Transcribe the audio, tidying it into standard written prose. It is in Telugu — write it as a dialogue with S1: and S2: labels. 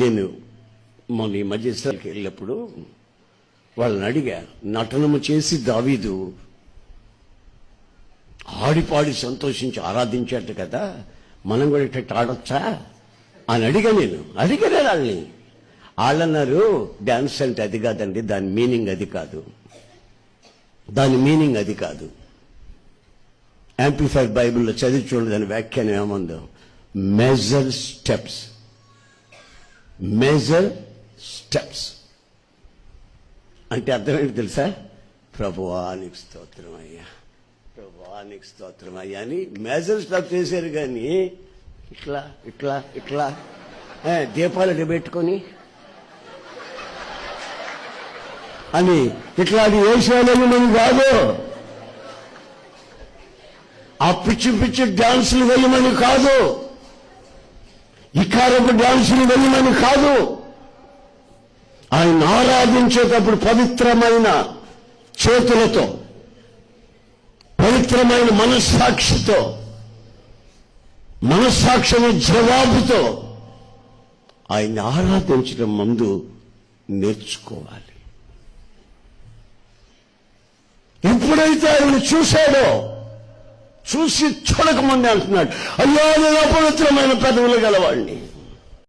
S1: నేను మొన్న ఈ మధ్య ఇస్రాయల్కి వెళ్ళినప్పుడు వాళ్ళని అడిగా, నటనము చేసి దావీదు ఆడిపాడి సంతోషించి ఆరాధించాడు కదా, మనం కూడా ఇట్లా ఆడొచ్చా అని అడిగాను వాళ్ళని. వాళ్ళన్నారు, డ్యాన్స్ అంటే అది కాదండి, దాని మీనింగ్ అది కాదు. యాంప్లిఫైడ్ బైబిల్లో చదివి చూడండి, దాని వ్యాఖ్యానం ఏముందో. మెజర్ స్టెప్స్ అంటే అర్థమేంటి తెలుసా? ప్రభువానికి స్తోత్రం అయ్యా అని మేజర్ స్టెప్ చేశారు. కానీ ఇట్లా దీపాలు పెట్టుకొని అని ఇట్లా అది వేసేయాలని మనం కాదు. ఆ పిచ్చి డాన్సులు వేయమని కాదు, ఇకారపు డాన్సులు వేయమని కాదు. ఆయన ఆరాధించేటప్పుడు పవిత్రమైన చేతులతో, పవిత్రమైన మనస్సాక్షిని జవాబుతో ఆయన్ని ఆరాధించడం ముందు నేర్చుకోవాలి. ఎప్పుడైతే ఆయన చూశాడో, చూసి చూడకముందే అంటున్నాడు, అయ్యో నేను అపవిత్రమైన పెదవులు గలవాడిని.